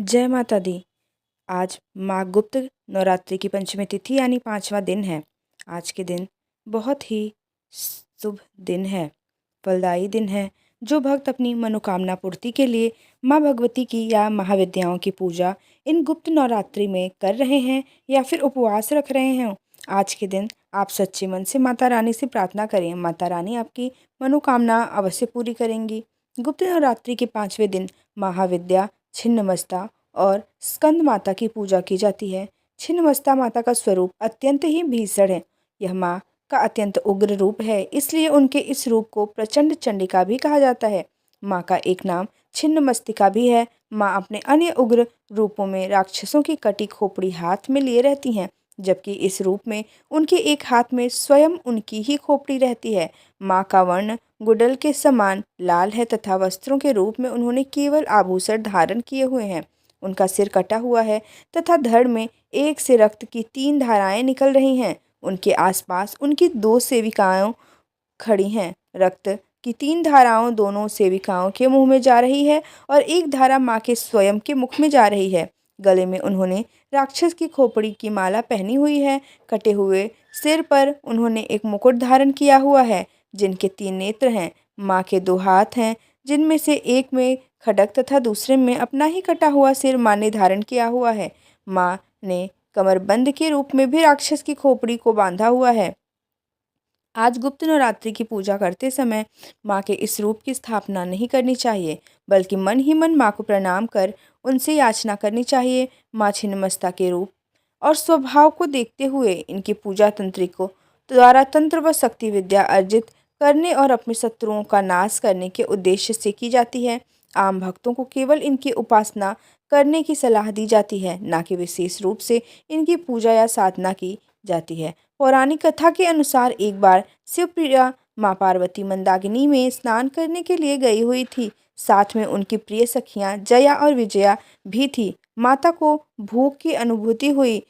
जय माता दी। आज माँ गुप्त नवरात्रि की पंचमी तिथि यानी 5वां दिन है। आज के दिन बहुत ही शुभ दिन है, फलदायी दिन है। जो भक्त अपनी मनोकामना पूर्ति के लिए माँ भगवती की या महाविद्याओं की पूजा इन गुप्त नवरात्रि में कर रहे हैं या फिर उपवास रख रहे हैं, आज के दिन आप सच्चे मन से माता रानी से प्रार्थना करें। माता रानी आपकी मनोकामना अवश्य पूरी करेंगी। गुप्त नवरात्रि के 5वें दिन महाविद्या, छिन्नमस्ता और स्कंद माता की पूजा की जाती है। छिन्नमस्ता माता का स्वरूप अत्यंत ही भीषण है। यह माँ का अत्यंत उग्र रूप है, इसलिए उनके इस रूप को प्रचंड चंडिका भी कहा जाता है। माँ का एक नाम छिन्नमस्तिका भी है। माँ अपने अन्य उग्र रूपों में राक्षसों की कटी खोपड़ी हाथ में लिए रहती हैं, जबकि इस रूप में उनके एक हाथ में स्वयं उनकी ही खोपड़ी रहती है। माँ का वर्ण गुडल के समान लाल है तथा वस्त्रों के रूप में उन्होंने केवल आभूषण धारण किए हुए हैं। उनका सिर कटा हुआ है तथा धड़ में एक से रक्त की 3 धाराएं निकल रही हैं। उनके आसपास उनकी 2 सेविकाएं खड़ी हैं। रक्त की 3 धाराओं दोनों सेविकाओं के मुंह में जा रही है और एक धारा माँ के स्वयं के मुख में जा रही है। गले में उन्होंने राक्षस की खोपड़ी की माला पहनी हुई है। कटे हुए सिर पर उन्होंने एक मुकुट धारण किया हुआ है, जिनके 3 नेत्र हैं। माँ के 2 हाथ हैं, जिनमें से एक में खड्ग तथा दूसरे में अपना ही कटा हुआ सिर माँ ने धारण किया हुआ है। माँ ने कमरबंद के रूप में भी राक्षस की खोपड़ी को बांधा हुआ है। आज गुप्त नवरात्रि की पूजा करते समय माँ के इस रूप की स्थापना नहीं करनी चाहिए, बल्कि मन ही मन माँ को प्रणाम कर उनसे याचना करनी चाहिए। माँ छिन्नमस्ता के रूप और स्वभाव को देखते हुए इनकी पूजा तंत्रिकों द्वारा तंत्र व शक्ति विद्या अर्जित करने और अपने शत्रुओं का नाश करने के उद्देश्य से की जाती है। आम भक्तों को केवल इनकी उपासना करने की सलाह दी जाती है, न कि विशेष रूप से इनकी पूजा या साधना की जाती है। पौराणिक कथा के अनुसार एक बार शिवप्रिया माँ पार्वती मंदाकिनी में स्नान करने के लिए गई हुई थी। साथ में उनकी प्रिय सखियां जया और विजया भी थी। माता को भूख की अनुभूति हुई,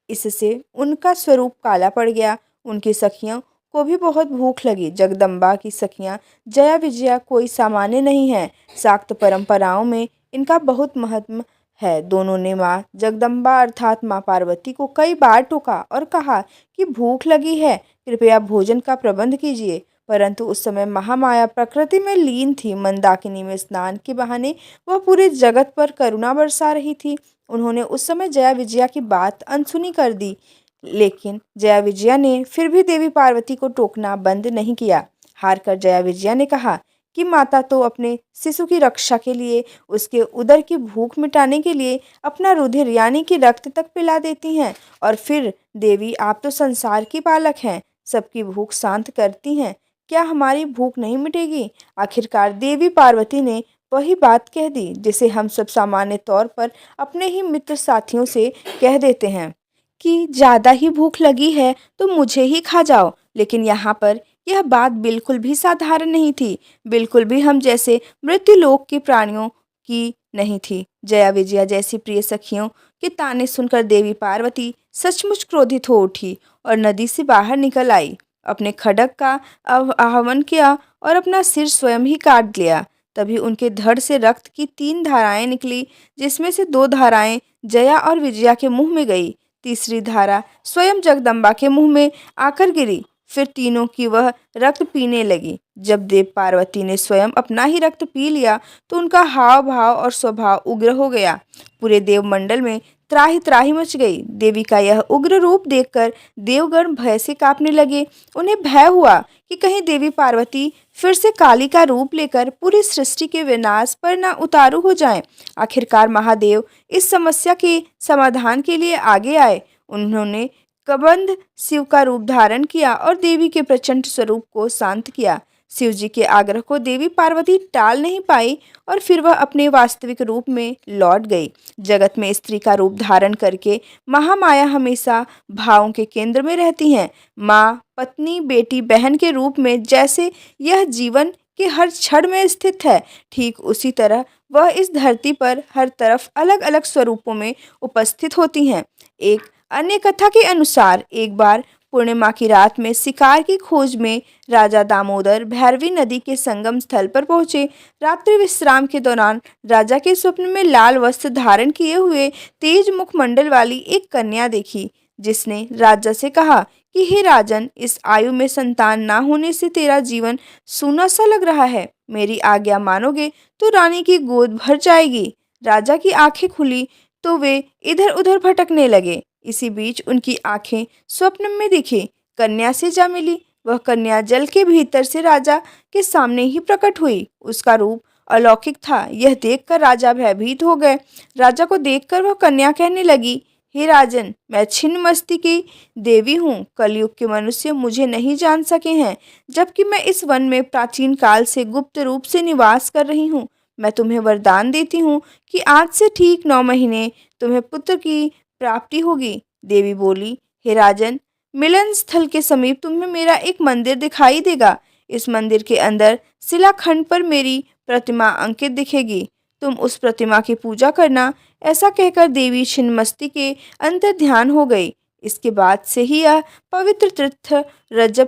इससे उनका स्वरूप काला पड़ गया। उनकी सखियों को भी बहुत भूख लगी। जगदम्बा की सखियां जया विजया कोई सामान्य नहीं है। शाक्त परंपराओं में इनका बहुत महत्व है। दोनों ने माँ जगदम्बा अर्थात माँ पार्वती को कई बार टोका और कहा कि भूख लगी है, कृपया भोजन का प्रबंध कीजिए, परंतु उस समय महामाया प्रकृति में लीन थी। मंदाकिनी में स्नान के बहाने वह पूरे जगत पर करुणा बरसा रही थी। उन्होंने उस समय जया विजया की बात अनसुनी कर दी, लेकिन जया विजया ने फिर भी देवी पार्वती को टोकना बंद नहीं किया। हार कर जया विजया ने कहा कि माता तो अपने शिशु की रक्षा के लिए, उसके उदर की भूख मिटाने के लिए अपना रुधिर यानी कि रक्त तक पिला देती हैं, और फिर देवी आप तो संसार की पालक हैं, सबकी भूख शांत करती हैं, क्या हमारी भूख नहीं मिटेगी? आखिरकार देवी पार्वती ने वही बात कह दी जिसे हम सब सामान्य तौर पर अपने ही मित्र साथियों से कह देते हैं कि ज़्यादा ही भूख लगी है तो मुझे ही खा जाओ। लेकिन यहाँ पर यह बात बिल्कुल भी साधारण नहीं थी, बिल्कुल भी हम जैसे मृत्युलोक के प्राणियों की नहीं थी। जया विजया जैसी प्रिय सखियों के ताने सुनकर देवी पार्वती सचमुच क्रोधित हो उठी और नदी से बाहर निकल आई। अपने खड्ग का आह्वान किया और अपना सिर स्वयं ही काट लिया। तभी उनके धड़ से रक्त की 3 धाराएं निकली, जिसमें से 2 धाराएं जया और विजया के मुंह में गई। तीसरी धारा स्वयं जगदम्बा के मुंह में आकर गिरी। फिर तीनों की वह रक्त पीने लगी। जब देव पार्वती ने स्वयं अपना ही रक्त पी लिया तो उनका हाव भाव और स्वभाव उग्र हो गया। पूरे देवमंडल में त्राहि त्राहि मच गई। देवी का यह उग्र रूप देखकर देवगण भय से कांपने लगे। उन्हें भय हुआ कि कहीं देवी पार्वती फिर से काली का रूप लेकर पूरी सृष्टि के विनाश पर न उतारू हो जाएं। आखिरकार महादेव इस समस्या के समाधान के लिए आगे आए। उन्होंने कबंध शिव का रूप धारण किया और देवी के प्रचंड स्वरूप को शांत किया। शिव जी के आग्रह को देवी पार्वती टाल नहीं पाई और फिर वह अपने वास्तविक रूप में लौट गई। जगत में स्त्री का रूप धारण करके महामाया हमेशा भावों के केंद्र में रहती हैं। माँ, पत्नी, बेटी, बहन के रूप में जैसे यह जीवन के हर क्षण में स्थित है, ठीक उसी तरह वह इस धरती पर हर तरफ अलग अलग स्वरूपों में उपस्थित होती हैं। एक अन्य कथा के अनुसार एक बार पूर्णिमा की रात में शिकार की खोज में राजा दामोदर भैरवी नदी के संगम स्थल पर पहुंचे। रात्रि विश्राम के दौरान राजा के स्वप्न में लाल वस्त्र धारण किए हुए तेज मुखमंडल वाली एक कन्या देखी, जिसने राजा से कहा कि हे राजन, इस आयु में संतान ना होने से तेरा जीवन सूना सा लग रहा है। मेरी आज्ञा मानोगे तो रानी की गोद भर जाएगी। राजा की आंखें खुली तो वे इधर उधर भटकने लगे। इसी बीच उनकी आंखें स्वप्न में दिखी कन्या से जा मिली। वह कन्या जल के भीतर से राजा के सामने ही प्रकट हुई। उसका रूप अलौकिक था। यह देखकर राजा भयभीत हो गए। राजा को देखकर वह कन्या कहने लगी, हे राजन, मैं छिन्नमस्ती की देवी हूँ। कलयुग के मनुष्य मुझे नहीं जान सके हैं, जबकि मैं इस वन में प्राचीन काल से गुप्त रूप से निवास कर रही हूँ। मैं तुम्हें वरदान देती हूँ कि आज से ठीक 9 महीने तुम्हें पुत्र की प्राप्ति होगी। देवी बोली, हे राजन, मिलन स्थल के समीप तुम्हें मेरा एक मंदिर दिखाई देगा। इस मंदिर के अंदर शिलाखंड पर मेरी प्रतिमा अंकित दिखेगी। तुम उस प्रतिमा की पूजा करना। ऐसा कहकर देवी छिन्नमस्ती के अंतर ध्यान हो गई। इसके बाद से ही यह पवित्र तीर्थ रजब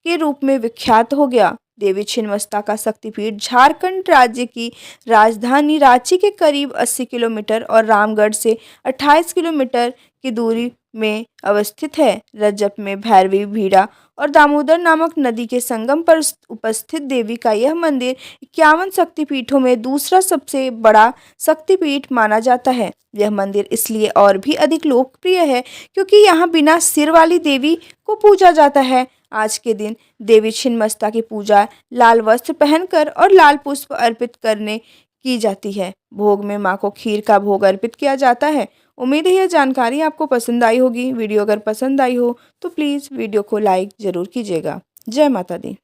के रूप में विख्यात हो गया। देवी छिन्नमस्ता का शक्तिपीठ झारखंड राज्य की राजधानी रांची के करीब 80 किलोमीटर और रामगढ़ से 28 किलोमीटर की दूरी में अवस्थित है। रजब में भैरवी, भीड़ा और दामोदर नामक नदी के संगम पर उपस्थित देवी का यह मंदिर 51 शक्तिपीठों में दूसरा सबसे बड़ा शक्तिपीठ माना जाता है। यह मंदिर इसलिए और भी अधिक लोकप्रिय है क्योंकि यहाँ बिना सिर वाली देवी को पूजा जाता है। आज के दिन देवी छिन्नमस्ता की पूजा लाल वस्त्र पहनकर और लाल पुष्प अर्पित करने की जाती है। भोग में मां को खीर का भोग अर्पित किया जाता है। उम्मीद है यह जानकारी आपको पसंद आई होगी। वीडियो अगर पसंद आई हो तो प्लीज़ वीडियो को लाइक ज़रूर कीजिएगा। जय माता दी।